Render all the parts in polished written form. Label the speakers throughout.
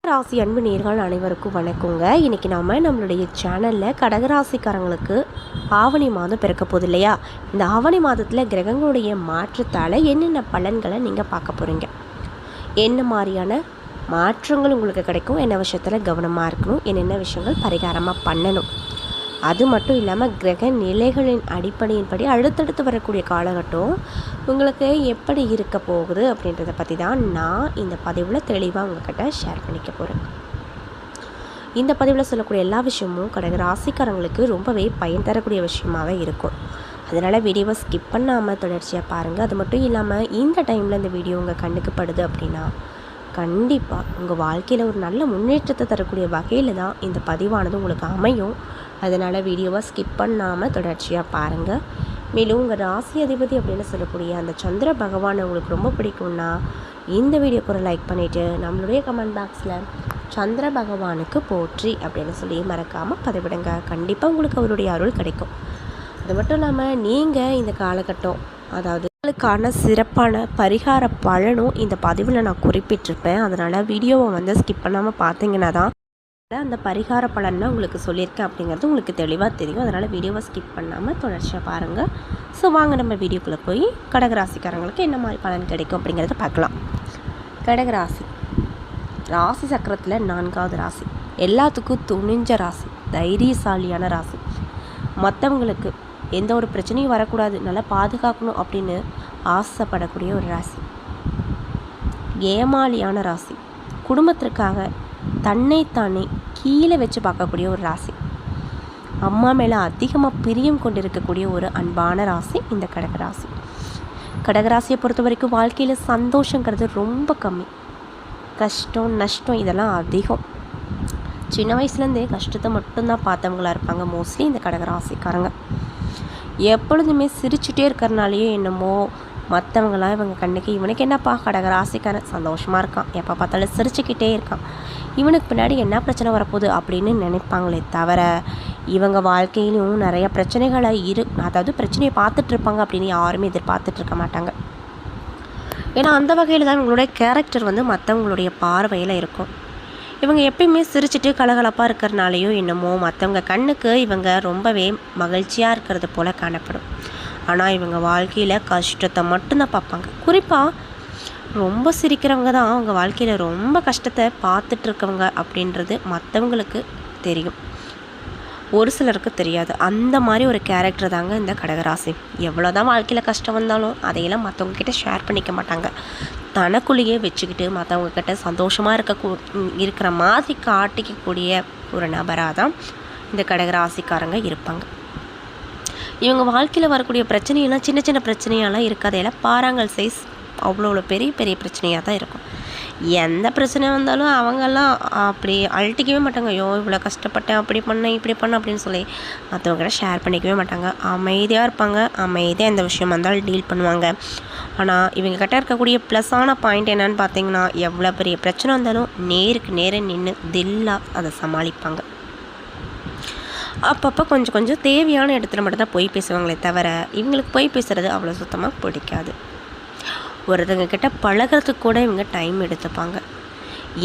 Speaker 1: ராசி அன்பு நேர்கள் அனைவருக்கும் வணக்கங்க. இன்றைக்கி நம்மளுடைய சேனலில் கடகராசிக்காரங்களுக்கு ஆவணி மாதம் பிறக்க போகுது இல்லையா? இந்த ஆவணி மாதத்தில் கிரகங்களுடைய மாற்றத்தால் என்னென்ன பலன்களை நீங்கள் பார்க்க போகிறீங்க, என்ன மாதிரியான மாற்றங்கள் உங்களுக்கு கிடைக்கும், என்ன விஷயத்தில் கவனமாக இருக்கணும், என்னென்ன விஷயங்கள் பரிகாரமாக பண்ணணும், அது மட்டும் இல்லாமல் கிரக நிலைகளின் அடிப்படையின்படி அடுத்தடுத்து வரக்கூடிய காலகட்டம் உங்களுக்கு எப்படி இருக்க போகுது அப்படின்றத பற்றி தான் நான் இந்த பதிவில் தெளிவாக உங்கள்கிட்ட ஷேர் பண்ணிக்க போகிறேன். இந்த பதிவில் சொல்லக்கூடிய எல்லா விஷயமும் கடக ராசிக்காரங்களுக்கு ரொம்பவே பயன் தரக்கூடிய விஷயமாக இருக்கும். அதனால் வீடியோவை ஸ்கிப் பண்ணாமல் தொடர்ச்சியாக பாருங்கள். அது மட்டும் இல்லாமல் இந்த டைமில் இந்த வீடியோ உங்கள் கண்ணுக்கு படுது அப்படின்னா கண்டிப்பாக உங்கள் வாழ்க்கையில் ஒரு நல்ல முன்னேற்றத்தை தரக்கூடிய வகையில் தான் இந்த பதிவானது உங்களுக்கு அமையும். அதனால் வீடியோவை ஸ்கிப் பண்ணாமல் தொடர்ச்சியாக பாருங்கள். மேலும் உங்கள் ராசி அதிபதி அப்படின்னு சொல்லக்கூடிய அந்த சந்திர பகவானை உங்களுக்கு ரொம்ப பிடிக்கும்னா இந்த வீடியோக்கு ஒரு லைக் பண்ணிவிட்டு நம்மளுடைய கமெண்ட் பாக்ஸில் சந்திர பகவானுக்கு போற்றி அப்படின்னு சொல்லி மறக்காமல் பதிவிடுங்க. கண்டிப்பாக உங்களுக்கு அவருடைய அருள் கிடைக்கும். அது மட்டும் இல்லாமல் நீங்கள் இந்த காலகட்டம் அதாவது உங்களுக்கான சிறப்பான பரிகார பலனும் இந்த பதிவில் நான் குறிப்பிட்டிருப்பேன். அதனால் வீடியோவை ஸ்கிப் பண்ணாமல் பார்த்தீங்கன்னா தான் அந்த பரிகார பலன்னா உங்களுக்கு சொல்லியிருக்கேன் அப்படிங்கிறது உங்களுக்கு தெளிவாக தெரியும். அதனால் வீடியோவை ஸ்கிப் பண்ணாமல் தொடர்ச்சியாக பாருங்கள். ஸோ வாங்க நம்ம வீடியோக்குள்ளே போய் கடகராசிக்காரங்களுக்கு என்ன மாதிரி பலன் கிடைக்கும் அப்படிங்கிறத பார்க்கலாம். கடகராசி ராசி சக்கரத்தில் 4வது ராசி, எல்லாத்துக்கும் துணிஞ்ச ராசி, தைரியசாலியான ராசி, மற்றவங்களுக்கு எந்த ஒரு பிரச்சனையும் வரக்கூடாது, நல்லா பாதுகாக்கணும் அப்படின்னு ஆசைப்படக்கூடிய ஒரு ராசி, ஏமாளியான ராசி, குடும்பத்திற்காக தன்னைத்தானே கீழே வச்சு பார்க்கக்கூடிய ஒரு ராசி, அம்மா மேலே அதிகமாக பிரியம் கொண்டிருக்கக்கூடிய ஒரு அன்பான ராசி இந்த கடகராசி. கடகராசியை பொறுத்த வரைக்கும் வாழ்க்கையில் சந்தோஷங்கிறது ரொம்ப கம்மி, கஷ்டம் நஷ்டம் இதெல்லாம் அதிகம். சின்ன வயசுலேருந்தே கஷ்டத்தை மட்டும்தான் பார்த்தவங்களாக இருப்பாங்க மோஸ்ட்லி இந்த கடகராசிக்காரங்க. எப்பொழுதுமே சிரிச்சுட்டே இருக்கிறனாலேயே என்னமோ மற்றவங்களாம் இவங்க கண்ணுக்கு இவனுக்கு என்னப்பா கடகராசிக்காரன் சந்தோஷமாக இருக்கான், எப்போ பார்த்தாலும் சிரிச்சுக்கிட்டே இருக்கான், இவனுக்கு பின்னாடி என்ன பிரச்சனை வரப்போகுது அப்படின்னு நினைப்பாங்களே தவிர இவங்க வாழ்க்கையிலும் நிறைய பிரச்சனைகளை அதாவது பிரச்சனையை பார்த்துட்ருப்பாங்க அப்படின்னு யாருமே எதிர்பார்த்துட்ருக்க மாட்டாங்க. ஏன்னா அந்த வகையில் தான் இவங்களுடைய கேரக்டர் மற்றவங்களுடைய பார்வையில் இருக்கும். இவங்க எப்பயுமே சிரிச்சுட்டு கலகலப்பாக இருக்கிறனாலேயோ என்னமோ மற்றவங்க கண்ணுக்கு இவங்க ரொம்பவே மகிழ்ச்சியாக இருக்கிறது போல் காணப்படும். ஆனால் இவங்க வாழ்க்கையில் கஷ்டத்தை மட்டும்தான் பார்ப்பாங்க. குறிப்பாக ரொம்ப சிரிக்கிறவங்க தான் அவங்க வாழ்க்கையில் ரொம்ப கஷ்டத்தை பார்த்துட்ருக்கவங்க அப்படின்றது மற்றவங்களுக்கு தெரியும், ஒரு சிலருக்கு தெரியாது. அந்த மாதிரி ஒரு கேரக்டர் தாங்க இந்த கடகராசி. எவ்வளோ தான் வாழ்க்கையில் கஷ்டம் வந்தாலும் அதையெல்லாம் மற்றவங்கக்கிட்ட ஷேர் பண்ணிக்க மாட்டாங்க. தனக்குள்ளேயே வச்சுக்கிட்டு மற்றவங்கக்கிட்ட சந்தோஷமாக இருக்கிற மாதிரி காட்டிக்கக்கூடிய ஒரு நபராக தான் இந்த கடகராசிக்காரங்க இருப்பாங்க. இவங்க வாழ்க்கையில் வரக்கூடிய பிரச்சனையெல்லாம் சின்ன சின்ன பிரச்சனையெல்லாம் இருக்காதையெல்லாம் பாறாங்கல் சைஸ் அவ்வளோ பெரிய பெரிய பிரச்சனையாக தான் இருக்கும். எந்த பிரச்சனை வந்தாலும் அவங்கெல்லாம் அப்படி அழட்டிக்கவே மாட்டாங்க. ஐயோ இவ்வளோ கஷ்டப்பட்டேன், அப்படி பண்ணேன் இப்படி பண்ணேன் அப்படின்னு சொல்லி மற்றவங்ககிட்ட ஷேர் பண்ணிக்கவே மாட்டாங்க. அமைதியாக இருப்பாங்க, அமைதியாக எந்த விஷயம் வந்தாலும் டீல் பண்ணுவாங்க. ஆனால் இவங்க கிட்ட இருக்கக்கூடிய ப்ளஸ்ஸான பாயிண்ட் என்னன்னு பார்த்தீங்கன்னா எவ்வளோ பெரிய பிரச்சனை வந்தாலும் நேருக்கு நேர நின்று தில்லாக அதை சமாளிப்பாங்க. அப்பப்போ கொஞ்சம் கொஞ்சம் தேவையான இடத்துல மட்டும்தான் போய் பேசுவாங்களே தவிர இவங்களுக்கு போய் பேசுகிறது அவ்வளோ சுத்தமாக பிடிக்காது. ஒருத்தங்க கிட்ட பழகிறதுக்கு கூட இவங்க டைம் எடுத்துப்பாங்க.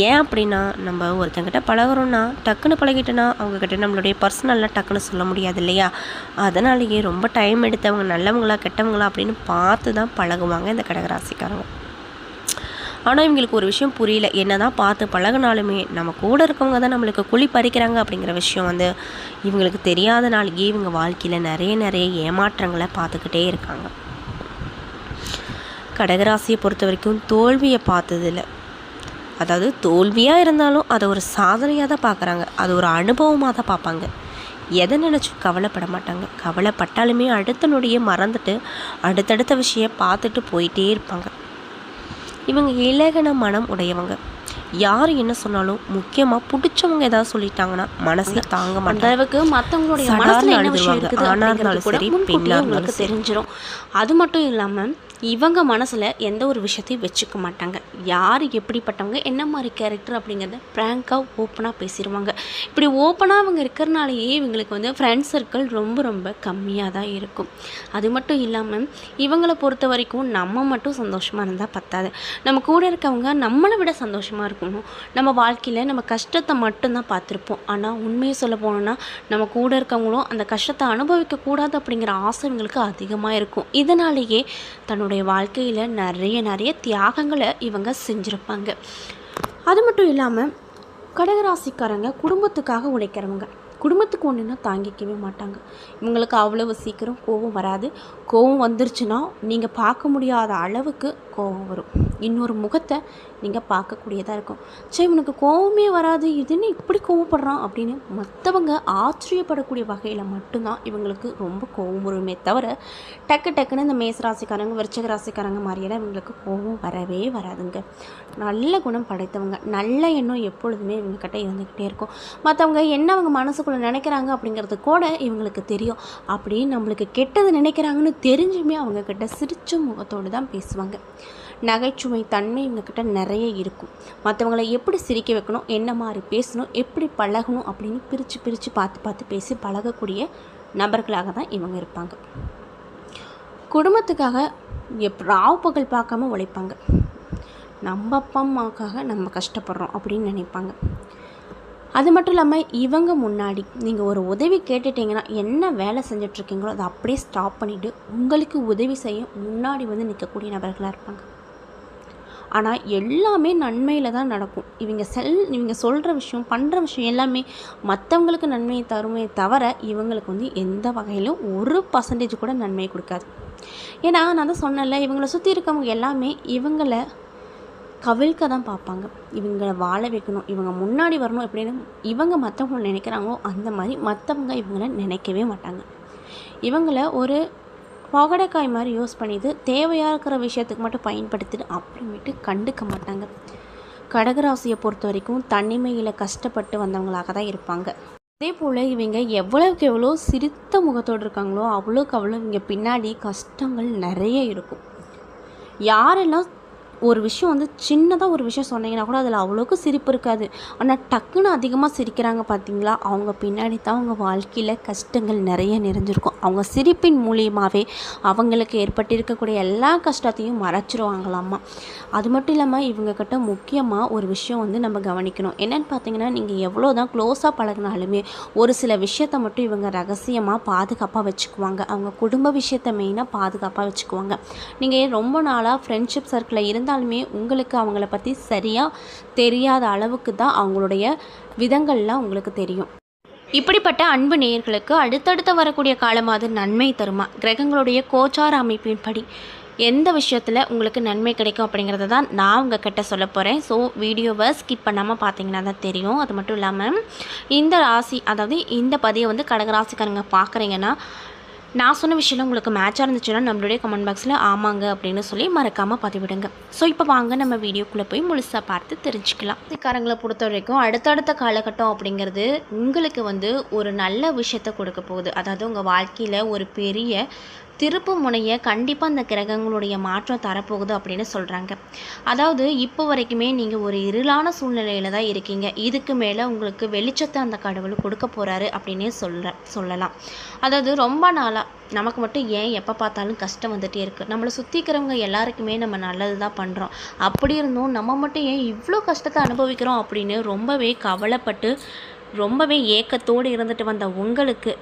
Speaker 1: ஏன் அப்படின்னா நம்ம ஒருத்தங்கிட்ட பழகிறோன்னா டக்குன்னு பழகிட்டோன்னா அவங்கக்கிட்ட நம்மளுடைய பர்சனல்லாம் டக்குன்னு சொல்ல முடியாது இல்லையா? அதனாலேயே ரொம்ப டைம் எடுத்து அவங்க நல்லவங்களா கெட்டவங்களா அப்படின்னு பார்த்து தான் பழகுவாங்க இந்த கடகராசிக்காரங்க. ஆனால் இவங்களுக்கு ஒரு விஷயம் புரியல, என்ன தான் பார்த்து பழகினாலுமே நம்ம கூட இருக்கவங்க தான் நம்மளுக்கு குழி பறிக்கிறாங்க அப்படிங்கிற விஷயம் இவங்களுக்கு தெரியாதனாலேயே இவங்க வாழ்க்கையில் நிறைய ஏமாற்றங்களை பார்த்துக்கிட்டே இருக்காங்க. கடகராசியை பொறுத்த வரைக்கும் தோல்வியை பார்த்ததில்ல, அதாவது தோல்வியாக இருந்தாலும் அதை ஒரு சாதனையாக தான் பார்க்குறாங்க, அது ஒரு அனுபவமாக தான் பார்ப்பாங்க. எதை நினச்சும் கவலைப்பட மாட்டாங்க. கவலைப்பட்டாலுமே அடுத்த நொடியை மறந்துட்டு அடுத்தடுத்த விஷயம் பார்த்துட்டு போயிட்டே இருப்பாங்க. இவங்க இலகன மனம் உடையவங்க. யார் என்ன சொன்னாலும் முக்கியமாக பிடிச்சவங்க ஏதாவது சொல்லிட்டாங்கன்னா மனசில் தாங்க மாட்டாங்க. அளவுக்கு மற்றவங்களுடைய மனசில் என்ன விஷயம் இருக்குது அப்படிங்கிறது கூட முன்கூட்டியே உங்களுக்கு தெரிஞ்சிடும். அது மட்டும் இல்லாமல்
Speaker 2: இவங்க மனசில் எந்த ஒரு விஷயத்தையும் வச்சுக்க மாட்டாங்க. யார் எப்படிப்பட்டவங்க, என்ன மாதிரி கேரக்டர் அப்படிங்கிறத ப்ராங்காக ஓப்பனாக பேசிடுவாங்க. இப்படி ஓப்பனாக அவங்க இருக்கிறனாலேயே இவங்களுக்கு வந்து ஃப்ரெண்ட்ஸ் சர்க்கிள் ரொம்ப ரொம்ப கம்மியாக தான் இருக்கும். அது மட்டும் இல்லாமல் இவங்களை பொறுத்த வரைக்கும் நம்ம மட்டும் சந்தோஷமாக இருந்தால் பத்தாது, நம்ம கூட இருக்கவங்க நம்மளை விட சந்தோஷமாக இருக்கணும். நம்ம வாழ்க்கையில் நம்ம கஷ்டத்தை மட்டும்தான் பார்த்துருப்போம். ஆனால் உண்மையை சொல்ல போனோன்னா நம்ம கூட இருக்கவங்களும் அந்த கஷ்டத்தை அனுபவிக்கக்கூடாது அப்படிங்கிற ஆசை இவங்களுக்கு அதிகமாக இருக்கும். இதனாலேயே தன்னுடைய வாழ்க்கையில் நிறைய தியாகங்களை இவங்க செஞ்சுருப்பாங்க. அது மட்டும் இல்லாமல் கடகராசிக்காரங்க குடும்பத்துக்காக உழைக்கிறவங்க. குடும்பத்துக்கு ஒன்றுனா தாங்கிக்கவே மாட்டாங்க. இவங்களுக்கு அவ்வளவு சீக்கிரம் கோபம் வராது. கோபம் வந்துருச்சுன்னா நீங்கள் பார்க்க முடியாத அளவுக்கு கோபம் வரும். இன்னொரு முகத்தை நீங்கள் பார்க்கக்கூடியதாக இருக்கும். சரி, இவனுக்கு கோபமே வராது, இதுன்னு இப்படி கோவப்படுறான் அப்படின்னு மற்றவங்க ஆச்சரியப்படக்கூடிய வகையில் மட்டும்தான் இவங்களுக்கு ரொம்ப கோபம் வருமே தவிர டக்குன்னு இந்த மேசராசிக்காரங்க விருச்சிக ராசிக்காரங்க மாதிரியெல்லாம் இவங்களுக்கு கோபம் வரவே வராதுங்க. நல்ல குணம் படைத்தவங்க, நல்ல எண்ணம் எப்பொழுதுமே இவங்கக்கிட்ட இருந்துக்கிட்டே இருக்கும். மற்றவங்க என்ன அவங்க மனசுக்குள்ளே நினைக்கிறாங்க அப்படிங்கிறது கூட இவங்களுக்கு தெரியும். அப்படியே நம்மளுக்கு கெட்டது நினைக்கிறாங்கன்னு தெரிஞ்சுமே அவங்கக்கிட்ட சிரிச்ச முகத்தோடு தான் பேசுவாங்க. நகைச்சுவை தன்மை இவங்கக்கிட்ட நிறைய இருக்கும். மற்றவங்களை எப்படி சிரிக்க வைக்கணும், என்ன மாதிரி பேசணும், எப்படி பழகணும் அப்படின்னு பிரித்து பார்த்து பேசி பழகக்கூடிய நபர்களாக தான் இவங்க இருப்பாங்க. குடும்பத்துக்காக ராவு பகல் பார்க்காம உழைப்பாங்க. நம்ம அப்பா அம்மாவுக்காக நம்ம கஷ்டப்படுறோம் அப்படின்னு நினைப்பாங்க. அது மட்டும் இல்லாமல் இவங்க முன்னாடி நீங்கள் ஒரு உதவி கேட்டுட்டிங்கன்னா என்ன வேலை செஞ்சிட்ருக்கீங்களோ அதை அப்படியே ஸ்டாப் பண்ணிவிட்டு உங்களுக்கு உதவி செய்ய முன்னாடி வந்து நிற்கக்கூடிய நபர்களாக இருப்பாங்க. ஆனால் எல்லாமே நன்மையில் தான் நடக்கும். இவங்க சொல்கிற விஷயம், பண்ணுற விஷயம் எல்லாமே மற்றவங்களுக்கு நன்மையை தருமே தவிர இவங்களுக்கு வந்து எந்த வகையிலும் 1% கூட நன்மையை கொடுக்காது. ஏன்னா நான் தான் சொன்னேன்ல, இவங்களை சுற்றி இருக்கவங்க எல்லாமே இவங்களை கவிழ்க்க தான் பார்ப்பாங்க. இவங்களை வாழ வைக்கணும், இவங்க முன்னாடி வரணும் எப்படின்னு இவங்க மற்றவங்க நினைக்கிறாங்களோ அந்த மாதிரி மற்றவங்க இவங்களை நினைக்கவே மாட்டாங்க. இவங்களை ஒரு பகடைக்காய் மாதிரி யூஸ் பண்ணிட்டு தேவையாக இருக்கிற விஷயத்துக்கு மட்டும் பயன்படுத்திட்டு அப்புறமேட்டு கண்டுக்க மாட்டாங்க. கடகராசியை பொறுத்த வரைக்கும் தனிமையில் கஷ்டப்பட்டு வந்தவங்களாக தான் இருப்பாங்க. அதே போல் இவங்க எவ்வளோக்கு எவ்வளோ சிரித்த முகத்தோடு இருக்காங்களோ அவ்வளோக்கு அவ்வளோ இவங்க பின்னாடி கஷ்டங்கள் நிறைய இருக்கும். யாரெல்லாம் ஒரு விஷயம் வந்து சின்னதாக ஒரு விஷயம் சொன்னீங்கன்னா கூட அதில் அவ்வளோக்கு சிரிப்பு இருக்காது. ஆனால் டக்குன்னு அதிகமாக சிரிக்கிறாங்க பார்த்தீங்களா, அவங்க பின்னாடி தான் அவங்க வாழ்க்கையில் கஷ்டங்கள் நிறைய நிறைஞ்சிருக்கும். அவங்க சிரிப்பின் மூலியமாகவே அவங்களுக்கு ஏற்பட்டிருக்கக்கூடிய எல்லா கஷ்டத்தையும் மறைச்சிருவாங்களாம்மா. அது மட்டும் இல்லாமல் இவங்கக்கிட்ட முக்கியமாக ஒரு விஷயம் வந்து நம்ம கவனிக்கணும். என்னென்னு பார்த்தீங்கன்னா, நீங்கள் எவ்வளோ தான் க்ளோஸாக பழகினாலுமே ஒரு சில விஷயத்தை மட்டும் இவங்க ரகசியமாக பாதுகாப்பாக வச்சுக்குவாங்க. அவங்க குடும்ப விஷயத்தை மெயினாக பாதுகாப்பாக வச்சுக்குவாங்க. நீங்கள் ரொம்ப நாளாக ஃப்ரெண்ட்ஷிப் சர்க்கிளில் இருந்தாலுமே உங்களுக்கு அவங்கள பற்றி சரியாக தெரியாத அளவுக்கு தான் அவங்களுடைய விதங்கள்லாம் உங்களுக்கு தெரியும். இப்படிப்பட்ட அன்பு நேயர்களுக்கு அடுத்தடுத்து வரக்கூடிய காலமாவது நன்மை தருமா, கிரகங்களுடைய கோச்சார அமைப்பின்படி எந்த விஷயத்தில் உங்களுக்கு நன்மை கிடைக்கும் அப்படிங்கிறத தான் நான் உங்ககிட்ட சொல்ல போகிறேன். ஸோ வீடியோவை ஸ்கிப் பண்ணாமல் பார்த்தீங்கன்னா தான் தெரியும். அது மட்டும் இல்லாமல் இந்த ராசி, அதாவது இந்த பதிவை வந்து கடகராசிக்காரங்க பார்க்குறீங்கன்னா நான் சொன்ன விஷயம் உங்களுக்கு மேட்சாக இருந்துச்சுன்னா நம்மளுடைய கமெண்ட் பாக்ஸில் ஆமாங்க அப்படின்னு சொல்லி மறக்காமல் பதிவிடுங்க. ஸோ இப்போ வாங்க நம்ம வீடியோக்குள்ளே போய் முழுசாக பார்த்து தெரிஞ்சுக்கலாம். ராசிக்காரங்களை பொறுத்த வரைக்கும் அடுத்தடுத்த காலகட்டம் அப்படிங்கிறது உங்களுக்கு வந்து ஒரு நல்ல விஷயத்தை கொடுக்க போகுது. அதாவது உங்கள் வாழ்க்கையில் ஒரு பெரிய திருப்பு முனையை கண்டிப்பாக அந்த கிரகங்களுடைய மாற்றம் தரப்போகுது அப்படின்னு சொல்கிறாங்க. அதாவது இப்போ வரைக்குமே நீங்கள் ஒரு இருளான சூழ்நிலையில் தான் இருக்கீங்க. இதுக்கு மேலே உங்களுக்கு வெளிச்சத்தை அந்த கடவுள் கொடுக்க போகிறாரு அப்படின்னே சொல்லலாம். அதாவது ரொம்ப நாளாக நமக்கு மட்டும் ஏன் எப்போ பார்த்தாலும் கஷ்டம் வந்துகிட்டே இருக்குது, நம்மளை சுற்றிக்கிறவங்க எல்லாருக்குமே நம்ம நல்லது தான் பண்ணுறோம், அப்படி இருந்தும் நம்ம மட்டும் ஏன் இவ்வளோ கஷ்டத்தை அனுபவிக்கிறோம் அப்படின்னு ரொம்பவே கவலைப்பட்டு ரொம்பவே ஏக்கத்தோடு இருந்துட்டு வந்த உங்களுக்கு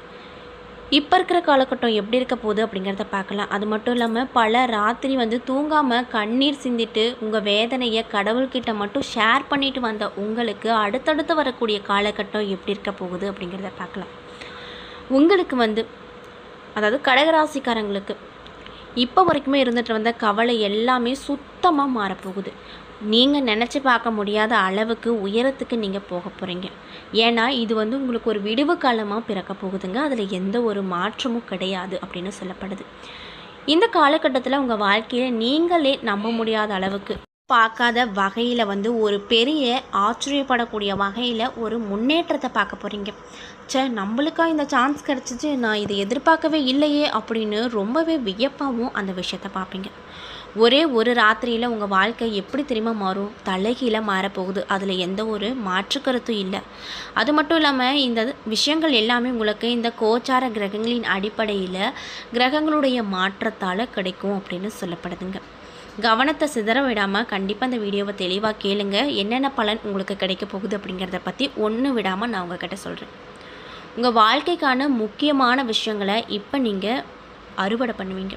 Speaker 2: இப்போ இருக்கிற காலகட்டம் எப்படி இருக்க போகுது அப்படிங்கிறத பார்க்கலாம். அது மட்டும் இல்லாமல் பல ராத்திரி வந்து தூங்காமல் கண்ணீர் சிந்திட்டு உங்கள் வேதனையை கடவுள்கிட்ட மட்டும் ஷேர் பண்ணிட்டு வந்த உங்களுக்கு அடுத்தடுத்து வரக்கூடிய காலகட்டம் எப்படி இருக்க போகுது அப்படிங்கிறத பார்க்கலாம். உங்களுக்கு வந்து அதாவது கடகராசிக்காரங்களுக்கு இப்போ வரைக்குமே இருந்துட்டு வந்த கவலை எல்லாமே சுத்தமாக மாறப்போகுது. நீங்கள் நினச்சி பார்க்க முடியாத அளவுக்கு உயரத்துக்கு நீங்கள் போக போகிறீங்க. ஏன்னா இது வந்து உங்களுக்கு ஒரு விடுவு காலமாக பிறக்க போகுதுங்க. அதில் எந்த ஒரு மாற்றமும் கிடையாது அப்படின்னு சொல்லப்படுது. இந்த காலகட்டத்தில் உங்கள் வாழ்க்கையில் நீங்களே நம்ப முடியாத அளவுக்கு பார்க்காத வகையில் வந்து ஒரு பெரிய ஆச்சரியப்படக்கூடிய வகையில் ஒரு முன்னேற்றத்தை பார்க்க போகிறீங்க. நம்மளுக்கா இந்த சான்ஸ் கிடச்சிச்சு, நான் இதை எதிர்பார்க்கவே இல்லையே அப்படின்னு ரொம்பவே வியப்பாகவும் அந்த விஷயத்தை பார்ப்பீங்க. ஒரே ஒரு ராத்திரியில் உங்கள் வாழ்க்கை எப்படி தெரியுமா மாறும்? தலைகீழாக மாறப்போகுது. அதில் எந்த ஒரு மாற்று கருத்தும் இல்லை. அது மட்டும் இல்லாமல் இந்த விஷயங்கள் எல்லாமே உங்களுக்கு இந்த கோச்சார கிரகங்களின் அடிப்படையில் கிரகங்களுடைய மாற்றத்தால் கிடைக்கும் அப்படின்னு சொல்லப்படுதுங்க. கவனத்தை சிதற விடாமல் கண்டிப்பாக இந்த வீடியோவை தெளிவாக கேளுங்க. என்னென்ன பலன் உங்களுக்கு கிடைக்க போகுது அப்படிங்கிறத பற்றி ஒன்று விடாமல் நான் உங்ககிட்ட சொல்கிறேன். உங்கள் வாழ்க்கைக்கான முக்கியமான விஷயங்களை இப்போ நீங்கள் அறுவடை பண்ணுவீங்க.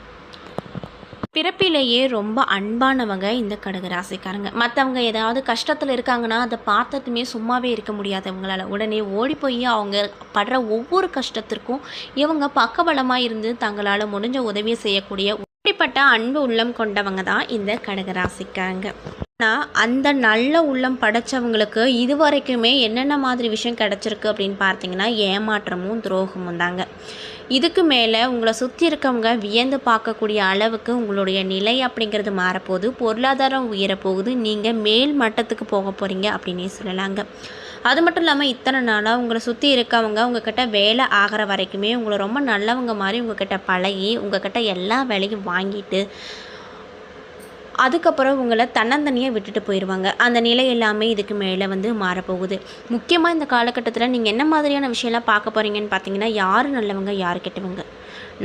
Speaker 2: பிறப்பிலேயே ரொம்ப அன்பானவங்க இந்த கடகராசிக்காரங்க. மற்றவங்க ஏதாவது கஷ்டத்தில் இருக்காங்கன்னா அதை பார்த்ததுமே சும்மாவே இருக்க முடியாதவங்களால் உடனே ஓடி போய் அவங்க படுற ஒவ்வொரு கஷ்டத்திற்கும் இவங்க பக்கபலமாக இருந்து தங்களால் முடிஞ்ச உதவியை செய்யக்கூடிய இப்படிப்பட்ட அன்பு உள்ளம் கொண்டவங்க தான் இந்த கடகராசிக்காரங்க. ஆனால் அந்த நல்ல உள்ளம் படைச்சவங்களுக்கு இதுவரைக்குமே என்னென்ன மாதிரி விஷயம் கிடச்சிருக்கு அப்படின்னு பார்த்தீங்கன்னா ஏமாற்றமும் துரோகமும் தாங்க. இதுக்கு மேலே உங்களை சுற்றி இருக்கவங்க வியந்து பார்க்கக்கூடிய அளவுக்கு உங்களுடைய நிலை அப்படிங்கிறது மாறப்போகுது. பொருளாதாரம் உயரப்போகுது. நீங்கள் மேல் மட்டத்துக்கு போக போகிறீங்க அப்படின்னே சொல்லலாங்க. அது மட்டும் இல்லாமல் இத்தனை நாளாக உங்களை சுற்றி இருக்கவங்க உங்ககிட்ட வேலை ஆகிற வரைக்குமே உங்களை ரொம்ப நல்லவங்க மாதிரி உங்ககிட்ட பழகி உங்ககிட்ட எல்லா வேலையும் வாங்கிட்டு அதுக்கப்புறம் உங்களை தன்னந்தனியாக விட்டுட்டு போயிடுவாங்க. அந்த நிலை எல்லாமே இதுக்கு மேலே மாறப்போகுது. முக்கியமாக இந்த காலகட்டத்தில் நீங்கள் என்ன மாதிரியான விஷயம்லாம் பார்க்க போகிறீங்கன்னு பார்த்தீங்கன்னா, யார் நல்லவங்க யார் கெட்டவங்க,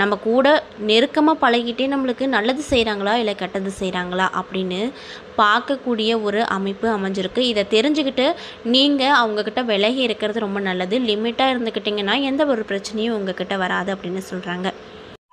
Speaker 2: நம்ம கூட நெருக்கமாக பழகிட்டே நம்மளுக்கு நல்லது செய்கிறாங்களா இல்லை கெட்டது செய்கிறாங்களா அப்படின்னு பார்க்கக்கூடிய ஒரு அமைப்பு அமைஞ்சிருக்கு. இதை தெரிஞ்சுக்கிட்டு நீங்கள் அவங்கக்கிட்ட விலகி இருக்கிறது ரொம்ப நல்லது. லிமிட்டாக இருந்துக்கிட்டிங்கன்னா எந்த ஒரு பிரச்சனையும் உங்ககிட்ட வராது அப்படின்னு சொல்கிறாங்க.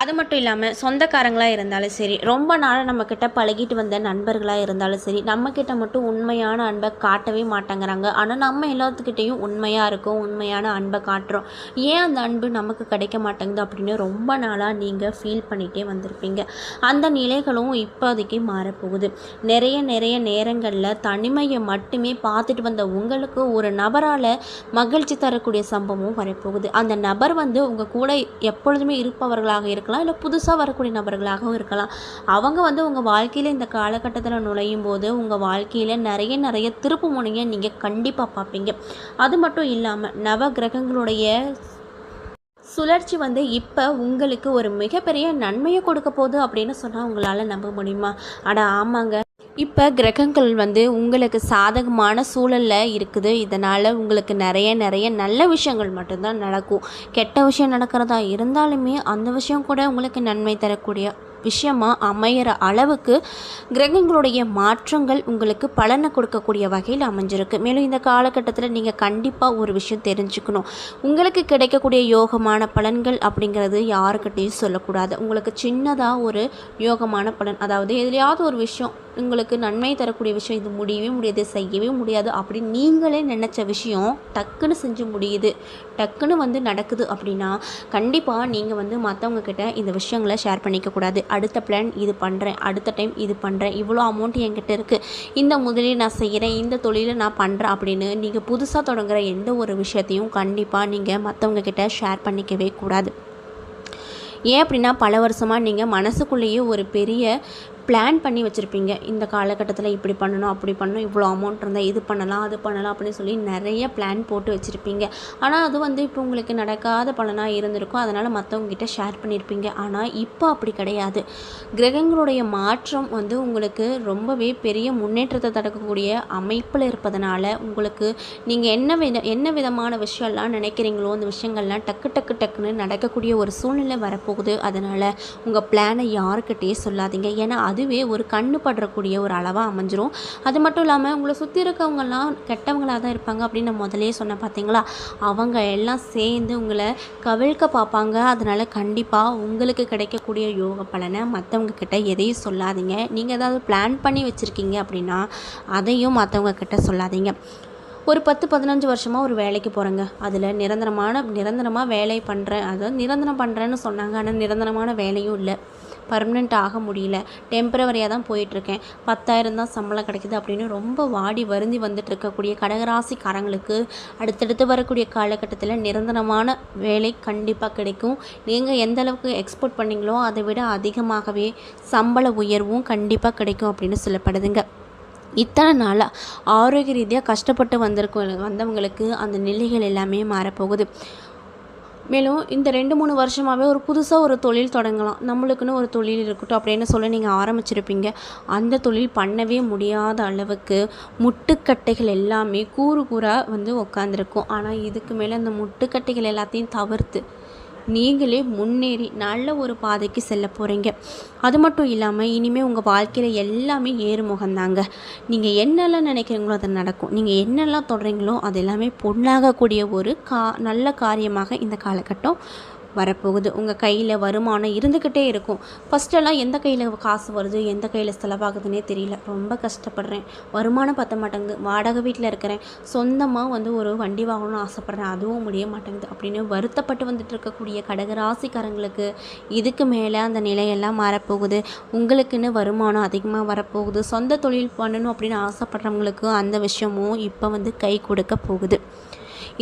Speaker 2: அது மட்டும் இல்லாமல் சொந்தக்காரங்களாக இருந்தாலும் சரி, ரொம்ப நாள் நம்மக்கிட்ட பழகிட்டு வந்த நண்பர்களாக இருந்தாலும் சரி, நம்மக்கிட்ட மட்டும் உண்மையான அன்பை காட்டவே மாட்டேங்கிறாங்க. ஆனால் நம்ம எல்லாத்துக்கிட்டேயும் உண்மையாக இருக்கும், உண்மையான அன்பை காட்டுறோம். ஏன் அந்த அன்பு நமக்கு கிடைக்க மாட்டேங்குது அப்படின்னு ரொம்ப நாளாக நீங்கள் ஃபீல் பண்ணிகிட்டே வந்திருப்பீங்க. அந்த நிலைகளும் இப்போதைக்கு மாறப்போகுது. நிறைய நேரங்களில் தனிமையை மட்டுமே பார்த்துட்டு வந்த உங்களுக்கு ஒரு நபரால் மகிழ்ச்சி தரக்கூடிய சம்பவமும் வரப்போகுது. அந்த நபர் உங்கள் கூட எப்பொழுதுமே இருப்பவர்களாக இருக்கலாம், இல்லை புதுசாக வரக்கூடிய நபர்களாகவும் இருக்கலாம். அவங்க உங்கள் வாழ்க்கையில் இந்த காலகட்டத்தில் நுழையும் போது உங்கள் வாழ்க்கையில் நிறைய திருப்பு முனையை நீங்கள் கண்டிப்பாக பார்ப்பீங்க. அது மட்டும் இல்லாமல் நவ கிரகங்களுடைய சுழற்சி இப்போ உங்களுக்கு ஒரு மிகப்பெரிய நன்மையை கொடுக்க போகுது அப்படின்னு சொன்னால் உங்களால் நம்ப முடியுமா? அட ஆமாங்க, இப்போ கிரகங்கள் உங்களுக்கு சாதகமான சூழலில் இருக்குது. இதனால் உங்களுக்கு நிறைய நல்ல விஷயங்கள் மட்டும்தான் நடக்கும். கெட்ட விஷயம் நடக்கிறதா இருந்தாலுமே அந்த விஷயம் கூட உங்களுக்கு நன்மை தரக்கூடிய விஷயமாக அமையிற அளவுக்கு கிரகங்களுடைய மாற்றங்கள் உங்களுக்கு பலனை கொடுக்கக்கூடிய வகையில் அமைஞ்சிருக்கு. மேலும் இந்த காலகட்டத்தில் நீங்கள் கண்டிப்பாக ஒரு விஷயம் தெரிஞ்சுக்கணும். உங்களுக்கு கிடைக்கக்கூடிய யோகமான பலன்கள் அப்படிங்கிறது யாருக்கிட்டையும் சொல்லக்கூடாது. உங்களுக்கு சின்னதாக ஒரு யோகமான பலன், அதாவது எதுலையாவது ஒரு விஷயம் உங்களுக்கு நன்மை தரக்கூடிய விஷயம், இது முடியவே முடியாது, செய்யவே முடியாது அப்படின்னு நீங்களே நினச்ச விஷயம் டக்குன்னு செஞ்சு முடியுது, டக்குன்னு நடக்குது அப்படின்னா கண்டிப்பாக நீங்கள் மற்றவங்க கிட்ட இந்த விஷயங்களை ஷேர் பண்ணிக்கக்கூடாது. அடுத்த பிளான் இது பண்ணுறேன், அடுத்த டைம் இது பண்ணுறேன், இவ்வளோ அமௌண்ட் என்கிட்ட இருக்குது, இந்த முதலில் நான் செய்கிறேன், இந்த தொழிலை நான் பண்ணுறேன் அப்படின்னு நீங்கள் புதுசாக தொடங்குகிற எந்த ஒரு விஷயத்தையும் கண்டிப்பாக நீங்கள் மற்றவங்க கிட்ட ஷேர் பண்ணிக்கவே கூடாது. ஏன் அப்படின்னா பல வருஷமாக நீங்கள் மனசுக்குள்ளேயே ஒரு பெரிய பிளான் பண்ணி வச்சுருப்பீங்க. இந்த காலகட்டத்தில் இப்படி பண்ணணும், அப்படி பண்ணணும், இவ்வளோ அமௌண்ட் இருந்தால் இது பண்ணலாம், அது பண்ணலாம் அப்படின்னு சொல்லி நிறைய பிளான் போட்டு வச்சுருப்பீங்க. ஆனால் அது இப்போ உங்களுக்கு நடக்காத பலனாக இருந்திருக்கும். அதனால் மற்றவங்ககிட்ட ஷேர் பண்ணியிருப்பீங்க. ஆனால் இப்போ அப்படி கிடையாது. கிரகங்களுடைய மாற்றம் உங்களுக்கு ரொம்பவே பெரிய முன்னேற்றத்தை தடுக்கக்கூடிய அமைப்பில் இருப்பதனால உங்களுக்கு நீங்கள் என்ன விதமான விஷயம்லாம் நினைக்கிறீங்களோ அந்த விஷயங்கள்லாம் டக்குன்னு நடக்கக்கூடிய ஒரு சூழ்நிலை வரப்போகுது. அதனால் உங்கள் பிளானை யாருக்கிட்டேயே சொல்லாதீங்க. ஏன்னா அதுவே ஒரு கண்ணு படுறக்கூடிய ஒரு அளவாக அமைஞ்சிரும். அது மட்டும் இல்லாமல் உங்களை சுற்றி இருக்கவங்கெல்லாம் கெட்டவங்களாக தான் இருப்பாங்க அப்படின்னு நான் முதலே சொன்னேன் பார்த்தீங்களா, அவங்க எல்லாம் சேர்ந்து உங்களை கவிழ்க்க பார்ப்பாங்க. அதனால் கண்டிப்பாக உங்களுக்கு கிடைக்கக்கூடிய யோக பலனை மற்றவங்க கிட்ட எதையும் சொல்லாதீங்க. நீங்கள் ஏதாவது பிளான் பண்ணி வச்சுருக்கீங்க அப்படின்னா அதையும் மற்றவங்க கிட்ட சொல்லாதீங்க. ஒரு 10-15 வருஷமாக ஒரு வேலைக்கு போகிறேங்க, அதில் நிரந்தரமாக வேலை பண்ணுறேன், அதாவது நிரந்தரம் பண்ணுறேன்னு சொன்னாங்க. ஆனால் நிரந்தரமான வேலையும் இல்லை, பர்மனெண்ட் ஆக முடியல, டெம்பரவரியாக தான் போயிட்டுருக்கேன், 10,000 தான் சம்பளம் கிடைக்குது அப்படின்னு ரொம்ப வாடி வருந்தி வந்துட்டு இருக்கக்கூடிய கடகராசிக்காரங்களுக்கு அடுத்தடுத்து வரக்கூடிய காலகட்டத்தில் நிரந்தரமான வேலை கண்டிப்பாக கிடைக்கும். நீங்கள் எந்த அளவுக்கு எக்ஸ்போர்ட் பண்ணிங்களோ அதை விட அதிகமாகவே சம்பள உயர்வும் கண்டிப்பாக கிடைக்கும் அப்படின்னு சொல்லப்படுதுங்க. இத்தனை நாளாக ஆரோக்கிய ரீதியாக கஷ்டப்பட்டு வந்தவங்களுக்கு அந்த நிலைகள் எல்லாமே மாறப்போகுது. மேலும் இந்த 2-3 வருஷமாகவே ஒரு புதுசாக ஒரு தொழில் தொடங்கலாம், நம்மளுக்குன்னு ஒரு தொழில் இருக்கட்டும் அப்படின்னு சொல்லி நீங்கள் ஆரம்பிச்சிருப்பீங்க. அந்த தொழில் பண்ணவே முடியாத அளவுக்கு முட்டுக்கட்டைகள் எல்லாமே கூறு கூறாக வந்து உக்காந்துருக்கும். ஆனால் இதுக்கு மேலே அந்த முட்டுக்கட்டைகள் எல்லாத்தையும் தவிர்த்து நீங்களே முன்னேறி நல்ல ஒரு பாதைக்கு செல்ல போகிறீங்க. அது மட்டும் இல்லாமல் இனிமேல் உங்கள் வாழ்க்கையில் எல்லாமே ஏறுமுகந்தாங்க. நீங்கள் என்னெல்லாம் நினைக்கிறீங்களோ அது நடக்கும். நீங்கள் என்னெல்லாம் தொடறீங்களோ அது எல்லாமே பொண்ணாகக்கூடிய ஒரு நல்ல காரியமாக இந்த காலகட்டம் வரப்போகுது. உங்கள் கையில் வருமானம் இருந்துக்கிட்டே இருக்கும். ஃபஸ்ட்டெல்லாம் எந்த கையில் காசு வருது, எந்த கையில் செலவாகுதுன்னே தெரியல, ரொம்ப கஷ்டப்படுறேன், வருமானம் பற்ற மாட்டேங்குது, வாடகை வீட்டில் இருக்கிறேன், சொந்தமாக வந்து ஒரு வண்டி வாங்கணும்னு ஆசைப்பட்றேன், அதுவும் முடிய மாட்டேங்குது அப்படின்னு வருத்தப்பட்டு வந்துட்டு இருக்கக்கூடிய கடகராசிக்காரங்களுக்கு இதுக்கு மேலே அந்த நிலையெல்லாம் மாறப்போகுது. உங்களுக்குன்னு வருமானம் அதிகமாக வரப்போகுது. சொந்த தொழில் பண்ணணும் அப்படின்னு ஆசைப்படுறவங்களுக்கு அந்த விஷயமும் இப்போ வந்து கை கொடுக்க போகுது.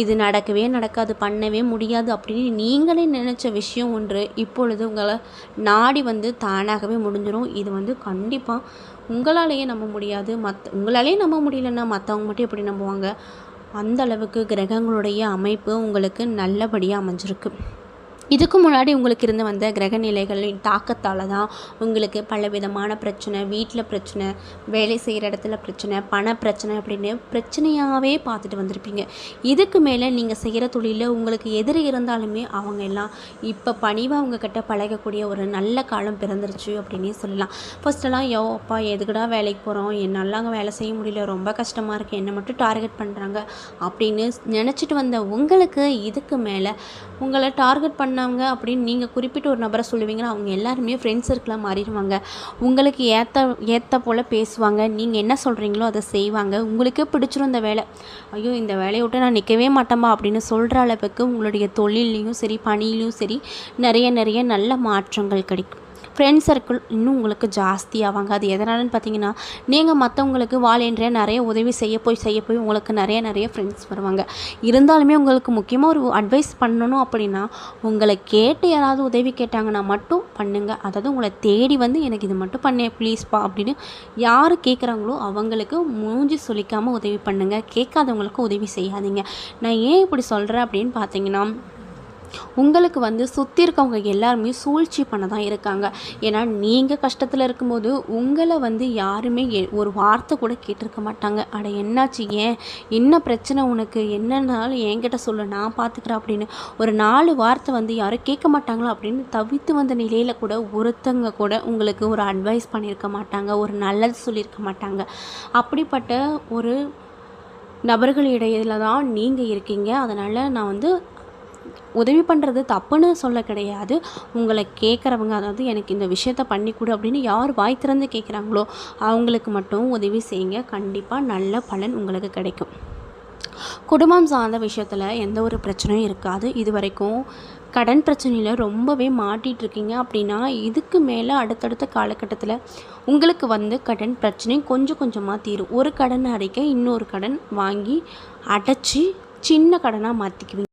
Speaker 2: இது நடக்கவே நடக்காது, பண்ணவே முடியாது அப்படின்னு நீங்களே நினச்ச விஷயம் ஒன்று இப்பொழுது உங்களை நாடி வந்து தானாகவே முடிஞ்சிடும். இது வந்து கண்டிப்பாக உங்களாலேயே நம்ப முடியாது. உங்களாலேயே நம்ப முடியலன்னா மற்றவங்க மட்டும் எப்படி நம்புவாங்க? அந்த அளவுக்கு கிரகங்களுடைய அமைப்பு உங்களுக்கு நல்லபடியாக அமைஞ்சிருக்கு. இதுக்கு முன்னாடி உங்களுக்கு இருந்து வந்த கிரக நிலைகளின் தாக்கத்தால் தான் உங்களுக்கு பலவிதமான பிரச்சனை, வீட்டில் பிரச்சனை, வேலை செய்கிற இடத்துல பிரச்சனை, பண பிரச்சனை அப்படின்னு பிரச்சனையாகவே பார்த்துட்டு வந்திருப்பீங்க. இதுக்கு மேலே நீங்கள் செய்கிற தொழிலில் உங்களுக்கு எதிரி இருந்தாலுமே அவங்க எல்லாம் இப்போ பணிவாக உங்ககிட்ட பழகக்கூடிய ஒரு நல்ல காலம் பிறந்துருச்சு அப்படின்னே சொல்லலாம். ஃபஸ்ட்டெல்லாம் அப்பா எதுக்குடா வேலைக்கு போகிறோம், என்னாலாங்க வேலை செய்ய முடியல, ரொம்ப கஷ்டமாக இருக்குது, என்னை மட்டும் டார்கெட் பண்ணுறாங்க அப்படின்னு நினச்சிட்டு வந்த உங்களுக்கு இதுக்கு மேலே உங்களை டார்கெட் பண்ணவங்க அப்படின்னு நீங்கள் குறிப்பிட்ட ஒரு நபரை சொல்லுவீங்கன்னா அவங்க எல்லாருமே ஃப்ரெண்ட்ஸ் சர்க்கிளாக மாறிடுவாங்க. உங்களுக்கு ஏற்ற போல் பேசுவாங்க. நீங்கள் என்ன சொல்கிறீங்களோ அதை செய்வாங்க. உங்களுக்கே பிடிச்சிரும் இந்த வேலை, ஐயோ இந்த வேலையை விட்டு நான் நிற்கவே மாட்டேன்பா அப்படின்னு சொல்கிற அளவுக்கு உங்களுடைய தொழிலையும் சரி பணியிலையும் சரி நிறைய நல்ல மாற்றங்கள் கிடைக்கும். ஃப்ரெண்ட்ஸ் சர்க்கிள் இன்னும் உங்களுக்கு ஜாஸ்தியாவாங்க. அது எதனாலன்னு பார்த்தீங்கன்னா நீங்கள் மற்றவங்களுக்கு வாலண்டியாக நிறைய உதவி செய்ய போய் உங்களுக்கு நிறைய ஃப்ரெண்ட்ஸ் வருவாங்க. இருந்தாலுமே உங்களுக்கு முக்கியமாக ஒரு அட்வைஸ் பண்ணணும் அப்படின்னா உங்களை கேட்டு யாராவது உதவி கேட்டாங்கன்னா மட்டும் பண்ணுங்கள். அதாவது உங்களை தேடி வந்து எனக்கு இது மட்டும் பண்ணேன் ப்ளீஸ்ப்பா அப்படின்னு யார் கேட்குறாங்களோ அவங்களுக்கு மூஞ்சி சொல்லிக்காமல் உதவி பண்ணுங்கள். கேட்காதவங்களுக்கு உதவி செய்யாதீங்க. நான் ஏன் இப்படி சொல்கிறேன் அப்படின்னு பார்த்தீங்கன்னா உங்களுக்கு வந்து சுற்றி இருக்கவங்க எல்லாருமே சூழ்ச்சி பண்ண தான் இருக்காங்க. ஏன்னா நீங்கள் கஷ்டத்தில் இருக்கும்போது உங்களை வந்து யாருமே ஒரு வார்த்தை கூட கேட்டிருக்க மாட்டாங்க. அட என்னாச்சு, ஏன் என்ன பிரச்சனை, உனக்கு என்னன்னாலும் என்கிட்ட சொல்லு, நான் பார்த்துக்கிறேன் அப்படின்னு ஒரு 4 வார்த்தை வந்து யாரும் கேட்க மாட்டாங்களா அப்படின்னு தவித்து வந்த நிலையில் கூட ஒருத்தங்க கூட உங்களுக்கு ஒரு அட்வைஸ் பண்ணியிருக்க மாட்டாங்க, ஒரு நல்லது சொல்லியிருக்க மாட்டாங்க. அப்படிப்பட்ட ஒரு நபர்கள் இடையில தான் நீங்கள் இருக்கீங்க. அதனால் நான் வந்து உதவி பண்ணுறது தப்புன்னு சொல்ல கிடையாது. உங்களை கேட்குறவங்க, அதாவது எனக்கு இந்த விஷயத்த பண்ணி கொடு அப்படின்னு யார் வாய் திறந்து கேட்குறாங்களோ அவங்களுக்கு மட்டும் உதவி செய்யுங்க. கண்டிப்பாக நல்ல பலன் உங்களுக்கு கிடைக்கும். குடும்பம் சார்ந்த விஷயத்தில் எந்த ஒரு பிரச்சனையும் இருக்காது. இது வரைக்கும் கடன் பிரச்சனையில் ரொம்பவே மாட்டிகிட்ருக்கீங்க அப்படின்னா இதுக்கு மேலே அடுத்தடுத்த காலகட்டத்தில் உங்களுக்கு வந்து கடன் பிரச்சனை கொஞ்சம் கொஞ்சமாக தீரும். ஒரு கடன் அடைக்க இன்னொரு கடன் வாங்கி அடைச்சி சின்ன கடனாக மாற்றிக்குவீங்க.